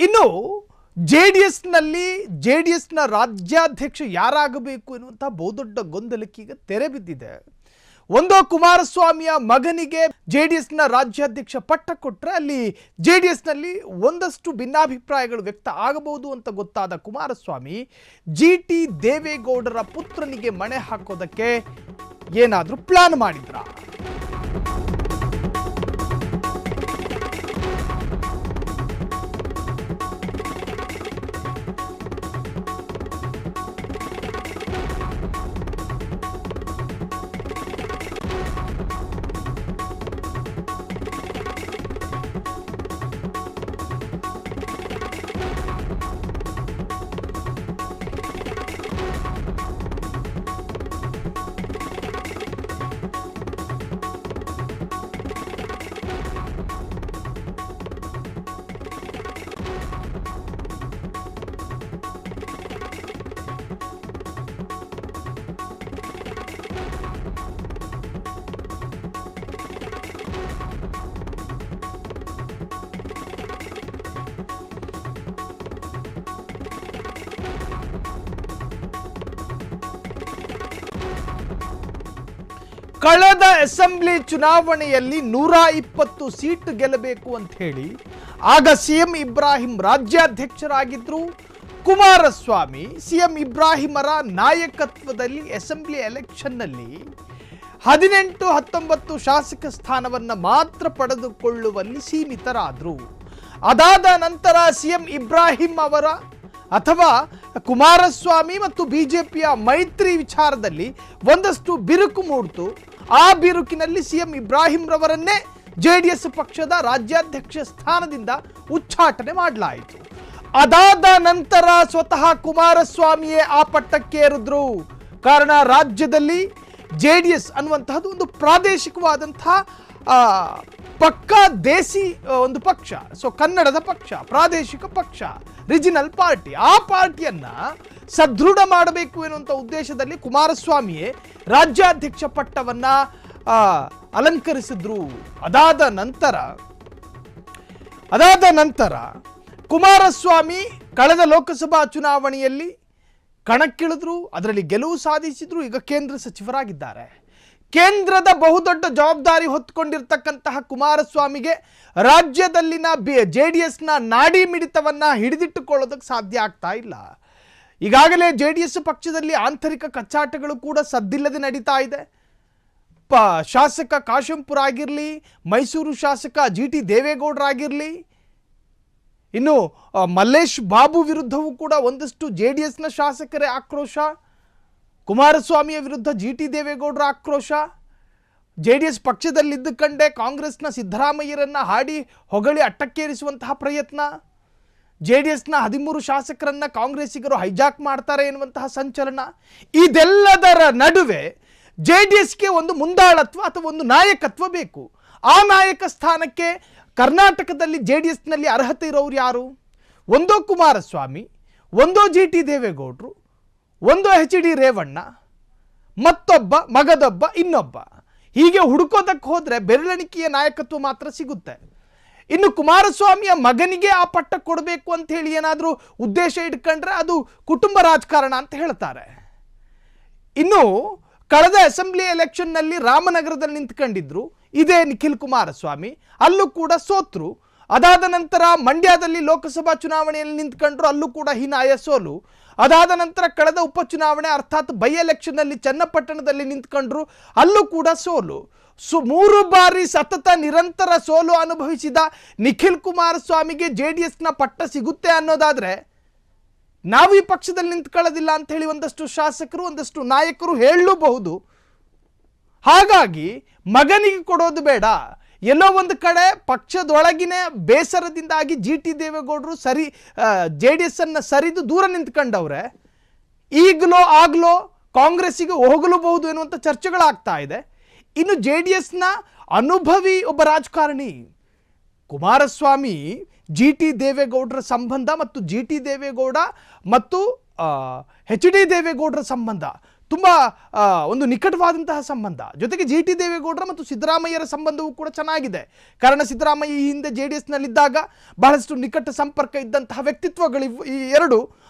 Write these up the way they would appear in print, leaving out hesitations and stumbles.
ಇನ್ನು ಜೆಡಿಎಸ್ನ ರಾಜ್ಯಾಧ್ಯಕ್ಷ ಯಾರಾಗಬೇಕು ಎನ್ನುವಂಥ ಬಹುದೊಡ್ಡ ಗೊಂದಲಕ್ಕೆ ಈಗ ತೆರೆ ಬಿದ್ದಿದೆ. ಒಂದೋ ಕುಮಾರಸ್ವಾಮಿಯ ಮಗನಿಗೆ ಜೆಡಿಎಸ್ನ ರಾಜ್ಯಾಧ್ಯಕ್ಷ ಪಟ್ಟ ಕೊಟ್ಟರೆ ಅಲ್ಲಿ ಜೆಡಿಎಸ್ನಲ್ಲಿ ಒಂದಷ್ಟು ಭಿನ್ನಾಭಿಪ್ರಾಯಗಳು ವ್ಯಕ್ತ ಆಗಬಹುದು ಅಂತ ಗೊತ್ತಾದ ಕುಮಾರಸ್ವಾಮಿ ಜಿಟಿ ದೇವೇಗೌಡರ ಪುತ್ರನಿಗೆ ಮಣೆ ಹಾಕೋದಕ್ಕೆ ಏನಾದರೂ ಪ್ಲಾನ್ ಮಾಡಿದ್ರ? ಕಳೆದ ಅಸೆಂಬ್ಲಿ ಚುನಾವಣೆಯಲ್ಲಿ 120 ಸೀಟ್ ಗೆಲ್ಲಬೇಕು ಅಂತ ಹೇಳಿ ಆಗ ಸಿಎಂ ಇಬ್ರಾಹಿಂ ರಾಜ್ಯಾಧ್ಯಕ್ಷರಾಗಿದ್ರು. ಕುಮಾರಸ್ವಾಮಿ ಸಿಎಂ ಇಬ್ರಾಹಿಮರ ನಾಯಕತ್ವದಲ್ಲಿ ಅಸೆಂಬ್ಲಿ ಎಲೆಕ್ಷನ್ನಲ್ಲಿ 18-19 ಶಾಸಕ ಸ್ಥಾನವನ್ನು ಮಾತ್ರ ಪಡೆದುಕೊಳ್ಳುವಲ್ಲಿ ಸೀಮಿತರಾದರು. ಅದಾದ ನಂತರ ಸಿಎಂ ಇಬ್ರಾಹಿಂ ಅವರ ಅಥವಾ ಕುಮಾರಸ್ವಾಮಿ ಮತ್ತು ಬಿಜೆಪಿಯ ಮೈತ್ರಿ ವಿಚಾರದಲ್ಲಿ ಒಂದಷ್ಟು ಬಿರುಕು ಮೂಡಿತು. ಆ ಬಿರುಕಿನಲ್ಲಿ ಸಿಎಂ ಇಬ್ರಾಹಿಂ ರವರನ್ನೇ ಜೆಡಿಎಸ್ ಪಕ್ಷದ ರಾಜ್ಯಾಧ್ಯಕ್ಷ ಸ್ಥಾನದಿಂದ ಉಚ್ಚಾಟನೆ ಮಾಡಲಾಯಿತು. ಅದಾದ ನಂತರ ಸ್ವತಃ ಕುಮಾರಸ್ವಾಮಿಯೇ ಆ ಪಟ್ಟಕ್ಕೆ ಏರಿದ್ರು. ಕಾರಣ ರಾಜ್ಯದಲ್ಲಿ ಜೆಡಿಎಸ್ ಅನ್ನುವಂತಹದ್ದು ಒಂದು ಪ್ರಾದೇಶಿಕವಾದಂತಹ ಪಕ್ಕಾ ದೇಸಿ ಒಂದು ಪಕ್ಷ, ಸೊ ಕನ್ನಡದ ಪಕ್ಷ, ಪ್ರಾದೇಶಿಕ ಪಕ್ಷ, ರಿಜಿನಲ್ ಪಾರ್ಟಿ. ಆ ಪಾರ್ಟಿಯನ್ನ ಸದೃಢ ಮಾಡಬೇಕು ಎನ್ನುವಂಥ ಉದ್ದೇಶದಲ್ಲಿ ಕುಮಾರಸ್ವಾಮಿಯೇ ರಾಜ್ಯಾಧ್ಯಕ್ಷ ಪಟ್ಟವನ್ನ ಅಲಂಕರಿಸಿದ್ರು. ಅದಾದ ನಂತರ ಕುಮಾರಸ್ವಾಮಿ ಕಳೆದ ಲೋಕಸಭಾ ಚುನಾವಣೆಯಲ್ಲಿ ಕಣಕ್ಕಿಳಿದ್ರು, ಅದರಲ್ಲಿ ಗೆಲುವು ಸಾಧಿಸಿದ್ರು. ಈಗ ಕೇಂದ್ರ ಸಚಿವರಾಗಿದ್ದಾರೆ. ಕೇಂದ್ರದ ಬಹುದೊಡ್ಡ ಜವಾಬ್ದಾರಿ ಹೊತ್ತುಕೊಂಡಿರ್ತಕ್ಕಂತಹ ಕುಮಾರಸ್ವಾಮಿಗೆ ರಾಜ್ಯದಲ್ಲಿನ ಜೆಡಿಎಸ್ನ ನಾಡಿ ಮಿಡಿತವನ್ನ ಹಿಡಿದಿಟ್ಟುಕೊಳ್ಳೋದಕ್ಕೆ ಸಾಧ್ಯ ಆಗ್ತಾ ಇಲ್ಲ. ಈಗಾಗಲೇ ಜೆಡಿಎಸ್ ಪಕ್ಷದಲ್ಲಿ ಆಂತರಿಕ ಕಚ್ಚಾಟಗಳು ಕೂಡ ಸದ್ದಿಲ್ಲದೆ ನಡೀತಾ ಇದೆ. ಶಾಸಕ ಕಾಶೆಂಪುರ ಆಗಿರಲಿ, ಮೈಸೂರು ಶಾಸಕ ಜಿಟಿ ದೇವೇಗೌಡರಾಗಿರಲಿ, ಇನ್ನು ಮಲ್ಲೇಶ್ ಬಾಬು ವಿರುದ್ಧವೂ ಕೂಡ ಒಂದಷ್ಟು ಜೆಡಿಎಸ್ನ ಶಾಸಕರೇ ಆಕ್ರೋಶ, ಕುಮಾರಸ್ವಾಮಿಯ ವಿರುದ್ಧ ಜಿಟಿ ದೇವೇಗೌಡರ ಆಕ್ರೋಶ, ಜೆಡಿಎಸ್ ಪಕ್ಷದಲ್ಲಿದ್ದ ಕಂಡೆ ಕಾಂಗ್ರೆಸ್ನ ಸಿದ್ದರಾಮಯ್ಯರನ್ನ ಹಾಡಿ ಹೊಗಳಿ ಅಟ್ಟಕ್ಕೇರಿಸುವಂತಹ ಪ್ರಯತ್ನ, ಜೆಡಿಎಸ್ನ 13 ಶಾಸಕರನ್ನ ಕಾಂಗ್ರೆಸ್ಸಿಗರು ಹೈಜಾಕ್ ಮಾಡ್ತಾರೆ ಎನ್ನುವಂತಹ ಸಂಚಲನ. ಇದೆಲ್ಲದರ ನಡುವೆ ಜೆಡಿಎಸ್ಗೆ ಒಂದು ಮುಂದಾಳತ್ವ ಅಥವಾ ಒಂದು ನಾಯಕತ್ವ ಬೇಕು. ಆ ನಾಯಕ ಸ್ಥಾನಕ್ಕೆ ಕರ್ನಾಟಕದಲ್ಲಿ ಜೆಡಿಎಸ್ನಲ್ಲಿ ಅರ್ಹತೆ ಇರೋರು ಯಾರು? ಒಂದೋ ಕುಮಾರಸ್ವಾಮಿ, ಒಂದೋ ಜಿಟಿ ದೇವೇಗೌಡರು, ಒಂದೋ HD ರೇವಣ್ಣ, ಮತ್ತೊಬ್ಬ ಮಗದೊಬ್ಬ ಇನ್ನೊಬ್ಬ. ಹೀಗೆ ಹುಡುಕೋದಕ್ಕೆ ಹೋದರೆ ಬೆರಳೆಣಿಕೆಯ ನಾಯಕತ್ವ ಮಾತ್ರ ಸಿಗುತ್ತೆ. ಇನ್ನು ಕುಮಾರಸ್ವಾಮಿಯ ಮಗನಿಗೆ ಆ ಪಟ್ಟ ಕೊಡಬೇಕು ಅಂತ ಹೇಳಿ ಏನಾದರೂ ಉದ್ದೇಶ ಇಟ್ಕೊಂಡ್ರೆ ಅದು ಕುಟುಂಬ ರಾಜಕಾರಣ ಅಂತ ಹೇಳ್ತಾರೆ. ಇನ್ನು ಕಳೆದ ಅಸೆಂಬ್ಲಿ ಎಲೆಕ್ಷನ್ನಲ್ಲಿ ರಾಮನಗರದಲ್ಲಿ ನಿಂತ್ಕೊಂಡಿದ್ರು ಇದೇ ನಿಖಿಲ್ ಕುಮಾರಸ್ವಾಮಿ, ಅಲ್ಲೂ ಕೂಡ ಸೋತ್ರು. ಅದಾದ ನಂತರ ಮಂಡ್ಯದಲ್ಲಿ ಲೋಕಸಭಾ ಚುನಾವಣೆಯಲ್ಲಿ ನಿಂತ್ಕೊಂಡ್ರು, ಅಲ್ಲೂ ಕೂಡ ಹೀನಾಯ ಸೋಲು. ಅದಾದ ನಂತರ ಕಳೆದ ಉಪಚುನಾವಣೆ ಅರ್ಥಾತ್ ಬೈ ಎಲೆಕ್ಷನ್ನಲ್ಲಿ ಚನ್ನಪಟ್ಟಣದಲ್ಲಿ ನಿಂತ್ಕೊಂಡ್ರು, ಅಲ್ಲೂ ಕೂಡ ಸೋಲು. 3 ಬಾರಿ ಸತತ ನಿರಂತರ ಸೋಲು ಅನುಭವಿಸಿದ ನಿಖಿಲ್ ಕುಮಾರಸ್ವಾಮಿಗೆ ಜೆಡಿಎಸ್ನ ಪಟ್ಟ ಸಿಗುತ್ತೆ ಅನ್ನೋದಾದ್ರೆ ನಾವು ಈ ಪಕ್ಷದಲ್ಲಿ ನಿಂತ್ಕೊಳ್ಳೋದಿಲ್ಲ ಅಂತ ಹೇಳಿ ಒಂದಷ್ಟು ಶಾಸಕರು, ಒಂದಷ್ಟು ನಾಯಕರು ಹೇಳಲೂಬಹುದು. ಹಾಗಾಗಿ ಮಗನಿಗೆ ಕೊಡೋದು ಬೇಡ, ಎಲ್ಲೋ ಒಂದು ಕಡೆ ಪಕ್ಷದೊಳಗಿನ ಬೇಸರದಿಂದಾಗಿ ಜಿಟಿ ದೇವೇಗೌಡರು ಜೆಡಿಎಸ್ ಅನ್ನ ಸರಿದು ದೂರ ನಿಂತ್ಕೊಂಡವ್ರೆ. ಈಗಲೋ ಆಗ್ಲೋ ಕಾಂಗ್ರೆಸ್ಸಿಗೆ ಹೋಗಲೂಬಹುದು ಎನ್ನುವಂಥ ಚರ್ಚೆಗಳಾಗ್ತಾ ಇದೆ. ಇನ್ನು ಜೆಡಿಎಸ್ನ ಅನುಭವಿ ಒಬ್ಬ ರಾಜಕಾರಣಿ ಕುಮಾರಸ್ವಾಮಿ, ಜಿಟಿ ದೇವೇಗೌಡರ ಸಂಬಂಧ ಮತ್ತು ಜಿಟಿ ದೇವೇಗೌಡ ಮತ್ತು HD ದೇವೇಗೌಡರ ಸಂಬಂಧ ತುಂಬ ಒಂದು ನಿಕಟವಾದಂತಹ ಸಂಬಂಧ. ಜೊತೆಗೆ ಜಿ ಟಿ ದೇವೇಗೌಡರ ಮತ್ತು ಸಿದ್ದರಾಮಯ್ಯರ ಸಂಬಂಧವೂ ಕೂಡ ಚೆನ್ನಾಗಿದೆ. ಕಾರಣ ಸಿದ್ದರಾಮಯ್ಯ ಈ ಹಿಂದೆ JDSನಲ್ಲಿದ್ದಾಗ ಬಹಳಷ್ಟು ನಿಕಟ ಸಂಪರ್ಕ ಇದ್ದಂತಹ ವ್ಯಕ್ತಿತ್ವಗಳು ಈ ಎರಡು.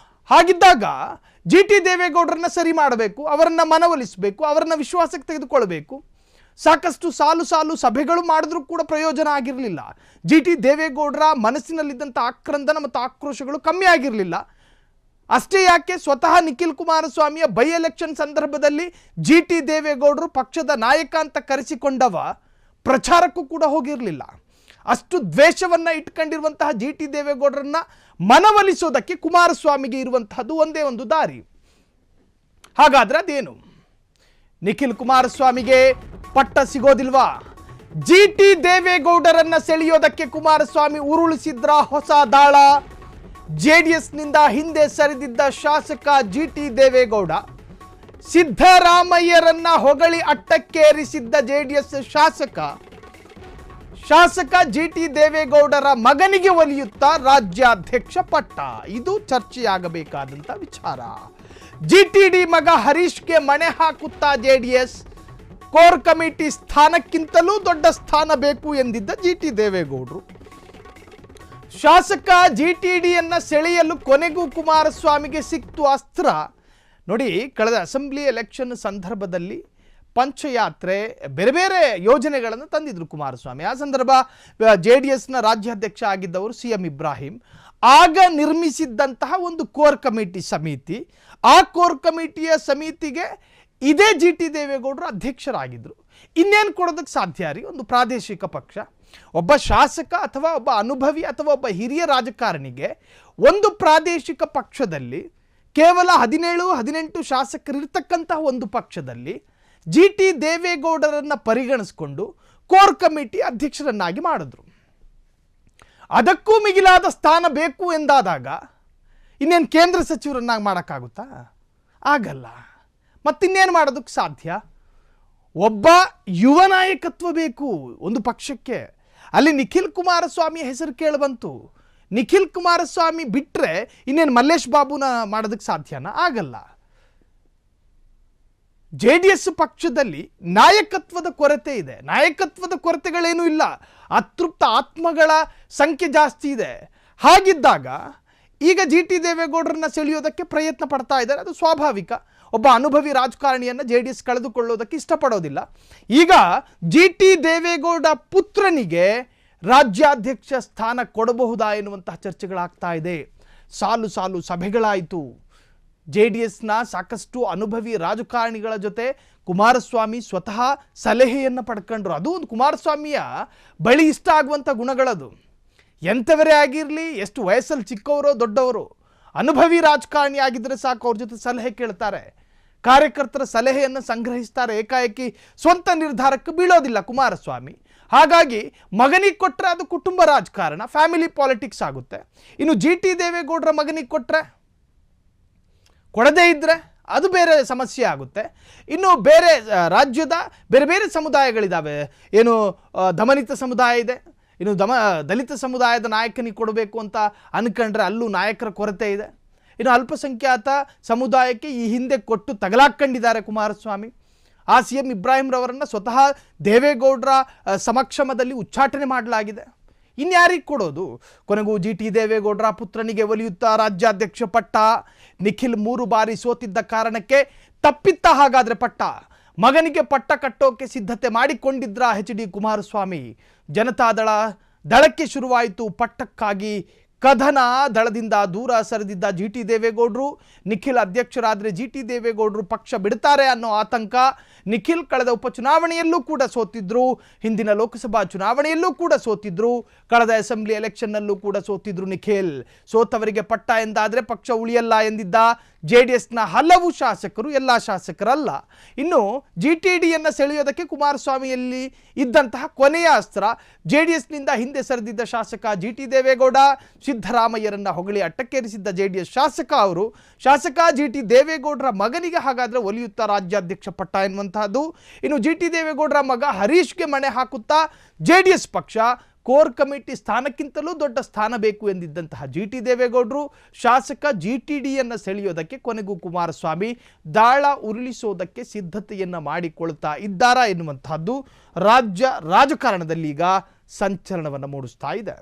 ಹಾಗಿದ್ದಾಗ ಜಿ ಟಿ ದೇವೇಗೌಡರನ್ನ ಸರಿ ಮಾಡಬೇಕು, ಅವರನ್ನು ಮನವೊಲಿಸಬೇಕು, ಅವರನ್ನು ವಿಶ್ವಾಸಕ್ಕೆ ತೆಗೆದುಕೊಳ್ಬೇಕು. ಸಾಕಷ್ಟು ಸಾಲು ಸಾಲು ಸಭೆಗಳು ಮಾಡಿದ್ರೂ ಕೂಡ ಪ್ರಯೋಜನ ಆಗಿರಲಿಲ್ಲ. ಜಿ ಟಿ ದೇವೇಗೌಡರ ಮನಸ್ಸಿನಲ್ಲಿದ್ದಂಥ ಆಕ್ರಂದನ ಮತ್ತು ಆಕ್ರೋಶಗಳು ಕಮ್ಮಿ ಆಗಿರಲಿಲ್ಲ. ಅಷ್ಟೇ ಯಾಕೆ, ಸ್ವತಃ ನಿಖಿಲ್ ಕುಮಾರಸ್ವಾಮಿಯ ಬೈ ಎಲೆಕ್ಷನ್ ಸಂದರ್ಭದಲ್ಲಿ ಜಿ ಟಿ ದೇವೇಗೌಡರು ಪಕ್ಷದ ನಾಯಕ ಅಂತ ಕರೆಸಿಕೊಂಡವ ಪ್ರಚಾರಕ್ಕೂ ಕೂಡ ಹೋಗಿರಲಿಲ್ಲ. ಅಷ್ಟು ದ್ವೇಷವನ್ನು ಇಟ್ಕೊಂಡಿರುವಂತಹ ಜಿ ಟಿ ದೇವೇಗೌಡರನ್ನ ಮನವೊಲಿಸೋದಕ್ಕೆ ಕುಮಾರಸ್ವಾಮಿಗೆ ಇರುವಂತಹದ್ದು ಒಂದೇ ಒಂದು ದಾರಿ. ಹಾಗಾದ್ರೆ ಅದೇನು? ನಿಖಿಲ್ ಕುಮಾರಸ್ವಾಮಿಗೆ ಪಟ್ಟ ಸಿಗೋದಿಲ್ವಾ? ಜಿ ಟಿ ದೇವೇಗೌಡರನ್ನ ಸೆಳೆಯೋದಕ್ಕೆ ಕುಮಾರಸ್ವಾಮಿ ಉರುಳಿಸಿದ್ರ ಹೊಸ ದಾಳ. JDSನಿಂದ ಹಿಂದೆ ಸರಿದಿದ್ದ ಶಾಸಕ ಜಿ ಟಿ ದೇವೇಗೌಡ ಸಿದ್ದರಾಮಯ್ಯರನ್ನ ಹೊಗಳಿ ಅಟ್ಟಕ್ಕೇರಿಸಿದ್ದ JDS ಶಾಸಕ ಜಿ ಟಿ ದೇವೇಗೌಡರ ಮಗನಿಗೆ ಒಲಿಯುತ್ತಾ ರಾಜ್ಯಾಧ್ಯಕ್ಷ ಪಟ್ಟ. ಇದು ಚರ್ಚೆಯಾಗಬೇಕಾದಂತ ವಿಚಾರ. GTD ಮಗ ಹರೀಶ್ಗೆ ಮಣೆ ಹಾಕುತ್ತಾ JDS ಕೋರ್ ಕಮಿಟಿ ಸ್ಥಾನಕ್ಕಿಂತಲೂ ದೊಡ್ಡ ಸ್ಥಾನ ಬೇಕು ಎಂದಿದ್ದ ಜಿ ಟಿ ದೇವೇಗೌಡರು ಶಾಸಕ GTDಯನ್ನ ಸೆಳೆಯಲು ಕೊನೆಗೂ ಕುಮಾರಸ್ವಾಮಿಗೆ ಸಿಕ್ತು ಅಸ್ತ್ರ. ನೋಡಿ, ಕಳೆದ ಅಸೆಂಬ್ಲಿ ಎಲೆಕ್ಷನ್ ಸಂದರ್ಭದಲ್ಲಿ ಪಂಚಯಾತ್ರೆ ಬೇರೆ ಬೇರೆ ಯೋಜನೆಗಳನ್ನು ತಂದಿದ್ರು ಕುಮಾರಸ್ವಾಮಿ. ಆ ಸಂದರ್ಭ JDSನ ರಾಜ್ಯಾಧ್ಯಕ್ಷ ಆಗಿದ್ದವರು CM ಇಬ್ರಾಹಿಂ. ಆಗ ನಿರ್ಮಿಸಿದ್ದಂತಹ ಒಂದು ಕೋರ್ ಕಮಿಟಿ ಸಮಿತಿ, ಆ ಕೋರ್ ಕಮಿಟಿಯ ಸಮಿತಿಗೆ ಇದೇ ಜಿ ಟಿ ದೇವೇಗೌಡರು ಅಧ್ಯಕ್ಷರಾಗಿದ್ದರು. ಇನ್ನೇನು ಕೊಡೋದಕ್ಕೆ ಸಾಧ್ಯ ರೀ? ಒಂದು ಪ್ರಾದೇಶಿಕ ಪಕ್ಷ, ಒಬ್ಬ ಶಾಸಕ ಅಥವಾ ಒಬ್ಬ ಅನುಭವಿ ಅಥವಾ ಒಬ್ಬ ಹಿರಿಯ ರಾಜಕಾರಣಿಗೆ ಒಂದು ಪ್ರಾದೇಶಿಕ ಪಕ್ಷದಲ್ಲಿ ಕೇವಲ 17-18 ಶಾಸಕರಿರ್ತಕ್ಕಂತಹ ಒಂದು ಪಕ್ಷದಲ್ಲಿ ಜಿ ಟಿ ದೇವೇಗೌಡರನ್ನು ಪರಿಗಣಿಸಿಕೊಂಡು ಕೋರ್ ಕಮಿಟಿ ಅಧ್ಯಕ್ಷರನ್ನಾಗಿ ಮಾಡಿದ್ರು. ಅದಕ್ಕೂ ಮಿಗಿಲಾದ ಸ್ಥಾನ ಬೇಕು ಎಂದಾದಾಗ ಇನ್ನೇನು ಕೇಂದ್ರ ಸಚಿವರನ್ನಾಗಿ ಮಾಡೋಕ್ಕಾಗುತ್ತಾ? ಆಗಲ್ಲ. ಮತ್ತಿನ್ನೇನು ಮಾಡೋದಕ್ಕೆ ಸಾಧ್ಯ? ಒಬ್ಬ ಯುವ ನಾಯಕತ್ವ ಬೇಕು ಒಂದು ಪಕ್ಷಕ್ಕೆ. ಅಲ್ಲಿ ನಿಖಿಲ್ ಕುಮಾರಸ್ವಾಮಿ ಹೆಸರು ಕೇಳಿಬಂತು. ನಿಖಿಲ್ ಕುಮಾರಸ್ವಾಮಿ ಬಿಟ್ಟರೆ ಇನ್ನೇನು ಮಲ್ಲೇಶ್ ಬಾಬುನ ಮಾಡೋದಕ್ಕೆ ಸಾಧ್ಯನಾ? ಆಗಲ್ಲ. JDS ಪಕ್ಷದಲ್ಲಿ ನಾಯಕತ್ವದ ಕೊರತೆ ಇದೆ. ನಾಯಕತ್ವದ ಕೊರತೆಗಳೇನೂ ಇಲ್ಲ, ಅತೃಪ್ತ ಆತ್ಮಗಳ ಸಂಖ್ಯೆ ಜಾಸ್ತಿ ಇದೆ. ಹಾಗಿದ್ದಾಗ ಈಗ ಜಿ ಟಿ ದೇವೇಗೌಡರನ್ನ ಸೆಳೆಯೋದಕ್ಕೆ ಪ್ರಯತ್ನ ಪಡ್ತಾ ಇದ್ದಾರೆ. ಅದು ಸ್ವಾಭಾವಿಕ. ಒಬ್ಬ ಅನುಭವಿ ರಾಜಕಾರಣಿಯನ್ನು JDS ಕಳೆದುಕೊಳ್ಳೋದಕ್ಕೆ ಇಷ್ಟಪಡೋದಿಲ್ಲ. ಈಗ ಜಿ ಟಿ ದೇವೇಗೌಡ ಪುತ್ರನಿಗೆ ರಾಜ್ಯಾಧ್ಯಕ್ಷ ಸ್ಥಾನ ಕೊಡಬಹುದಾ ಎನ್ನುವಂತಹ ಚರ್ಚೆಗಳಾಗ್ತಾ ಇದೆ. ಸಾಲು ಸಾಲು ಸಭೆಗಳಾಯಿತು. JDSನ ಸಾಕಷ್ಟು ಅನುಭವಿ ರಾಜಕಾರಣಿಗಳ ಜೊತೆ ಕುಮಾರಸ್ವಾಮಿ ಸ್ವತಃ ಸಲಹೆಯನ್ನು ಪಡ್ಕೊಂಡ್ರು. ಅದು ಒಂದು ಕುಮಾರಸ್ವಾಮಿಯ ಬಳಿ ಇಷ್ಟ ಆಗುವಂಥ ಗುಣಗಳದು. ಎಂಥವರೇ ಆಗಿರಲಿ, ಎಷ್ಟು ವಯಸ್ಸಲ್ಲಿ ಚಿಕ್ಕವರೋ ದೊಡ್ಡವರು, ಅನುಭವಿ ರಾಜಕಾರಣಿ ಆಗಿದ್ದರೆ ಸಾಕು, ಅವ್ರ ಜೊತೆ ಸಲಹೆ ಕೇಳ್ತಾರೆ, ಕಾರ್ಯಕರ್ತರ ಸಲಹೆಯನ್ನು ಸಂಗ್ರಹಿಸ್ತಾರೆ. ಏಕಾಏಕಿ ಸ್ವಂತ ನಿರ್ಧಾರಕ್ಕೆ ಬೀಳೋದಿಲ್ಲ ಕುಮಾರಸ್ವಾಮಿ. ಹಾಗಾಗಿ ಮಗನಿಗೆ ಕೊಟ್ಟರೆ ಅದು ಕುಟುಂಬ ರಾಜಕಾರಣ, ಫ್ಯಾಮಿಲಿ ಪಾಲಿಟಿಕ್ಸ್ ಆಗುತ್ತೆ. ಇನ್ನು ಜಿ ಟಿ ದೇವೇಗೌಡರ ಮಗನಿಗೆ ಕೊಟ್ಟರೆ, ಕೊಡದೇ ಇದ್ದರೆ ಅದು ಬೇರೆ ಸಮಸ್ಯೆ ಆಗುತ್ತೆ. ಇನ್ನು ಬೇರೆ ರಾಜ್ಯದ ಬೇರೆ ಬೇರೆ ಸಮುದಾಯಗಳಿದ್ದಾವೆ. ಏನು ದಮನಿತ ಸಮುದಾಯ ಇದೆ, ಇನ್ನು ದಲಿತ ಸಮುದಾಯದ ನಾಯಕನಿಗೆ ಕೊಡಬೇಕು ಅಂತ ಅನ್ಕೊಂಡ್ರೆ ಅಲ್ಲೂ ನಾಯಕರ ಕೊರತೆ ಇದೆ. ಇನ್ನು ಅಲ್ಪಸಂಖ್ಯಾತ ಸಮುದಾಯಕ್ಕೆ ಈ ಹಿಂದೆ ಕೊಟ್ಟು ತಗಲಾಕೊಂಡಿದ್ದಾರೆ ಕುಮಾರಸ್ವಾಮಿ. ಆ CM ಇಬ್ರಾಹಿಂರವರನ್ನು ಸ್ವತಃ ದೇವೇಗೌಡರ ಸಮಕ್ಷಮದಲ್ಲಿ ಉಚ್ಚಾಟನೆ ಮಾಡಲಾಗಿದೆ. ಇನ್ಯಾರಿಗೆ ಕೊಡೋದು? ಕೊನೆಗೂ ಜಿ ಟಿ ದೇವೇಗೌಡರ ಪುತ್ರನಿಗೆ ಒಲಿಯುತ್ತಾ ರಾಜ್ಯಾಧ್ಯಕ್ಷ ಪಟ್ಟ. ನಿಖಿಲ್ 3 ಬಾರಿ ಸೋತಿದ್ದ ಕಾರಣಕ್ಕೆ ತಪ್ಪಿತ್ತ ಹಾಗಾದರೆ ಪಟ್ಟ. ಮಗನಿಗೆ ಪಟ್ಟ ಕಟ್ಟೋಕೆ ಸಿದ್ಧತೆ ಮಾಡಿಕೊಂಡಿದ್ರ HD ಕುಮಾರಸ್ವಾಮಿ. ದಳಕ್ಕೆ ಶುರುವಾಯಿತು ಪಟ್ಟಕ್ಕಾಗಿ ಕದನ. ದಳದಿಂದ ದೂರ ಸರಿದಿದ್ದ ಜಿ ಟಿ ದೇವೇಗೌಡರು. ನಿಖಿಲ್ ಅಧ್ಯಕ್ಷರಾದರೆ ಜಿ ಟಿ ದೇವೇಗೌಡರು ಪಕ್ಷ ಬಿಡ್ತಾರೆ ಅನ್ನೋ ಆತಂಕ. ನಿಖಿಲ್ ಕಳೆದ ಉಪಚುನಾವಣೆಯಲ್ಲೂ ಕೂಡ ಸೋತಿದ್ರು, ಹಿಂದಿನ ಲೋಕಸಭಾ ಚುನಾವಣೆಯಲ್ಲೂ ಕೂಡ ಸೋತಿದ್ರು, ಕಳೆದ ಅಸೆಂಬ್ಲಿ ಎಲೆಕ್ಷನ್ನಲ್ಲೂ ಕೂಡ ಸೋತಿದ್ರು ನಿಖಿಲ್. ಸೋತವರಿಗೆ ಪಟ್ಟ ಎಂದಾದರೆ ಪಕ್ಷ ಉಳಿಯಲ್ಲ ಎಂದಿದ್ದ JDSನ ಹಲವು ಶಾಸಕರು, ಎಲ್ಲ ಶಾಸಕರಲ್ಲ. ಇನ್ನು GTDಯನ್ನು ಸೆಳೆಯೋದಕ್ಕೆ ಕುಮಾರಸ್ವಾಮಿಯಲ್ಲಿ ಇದ್ದಂತಹ ಕೊನೆಯ ಅಸ್ತ್ರ JDSನಿಂದ ಹಿಂದೆ ಸರಿದಿದ್ದ ಶಾಸಕ ಜಿ ಟಿ ದೇವೇಗೌಡ. ಸಿದ್ದರಾಮಯ್ಯರನ್ನ ಹೊಗಳಿ ಅಟ್ಟಕ್ಕೇರಿಸಿದ್ದ JDS ಶಾಸಕ ಜಿ ಟಿ ದೇವೇಗೌಡರ ಮಗನಿಗೆ ಹಾಗಾದರೆ ಒಲಿಯುತ್ತಾ ರಾಜ್ಯಾಧ್ಯಕ್ಷ ಪಟ್ಟ ಎನ್ನುವಂತಹದ್ದು. ಇನ್ನು ಜಿ ಟಿ ದೇವೇಗೌಡರ ಮಗ ಹರೀಶ್ಗೆ ಮಣೆ ಹಾಕುತ್ತಾ JDS ಪಕ್ಷ ಕೋರ್ ಕಮಿಟಿ ಸ್ಥಾನಕ್ಕಿಂತಲೂ ದೊಡ್ಡ ಸ್ಥಾನ ಬೇಕು ಎಂದಿದ್ದಂತಹ ಜಿ.ಟಿ. ದೇವೇಗೌಡರು ಶಾಸಕ ಜಿ.ಟಿ.ಡಿಯನ್ನು ಸೆಳೆಯೋದಕ್ಕೆ ಕೊನೆಗೂ ಕುಮಾರಸ್ವಾಮಿ ದಾಳ ಉರುಳಿಸೋದಕ್ಕೆ ಸಿದ್ಧತೆಯನ್ನು ಮಾಡಿಕೊಳ್ತಾ ಇದ್ದಾರಾ ಎನ್ನುವಂತಹದ್ದು ರಾಜ್ಯ ರಾಜಕಾರಣದಲ್ಲಿ ಈಗ ಸಂಚಲನವನ್ನು ಮೂಡಿಸ್ತಾ ಇದೆ.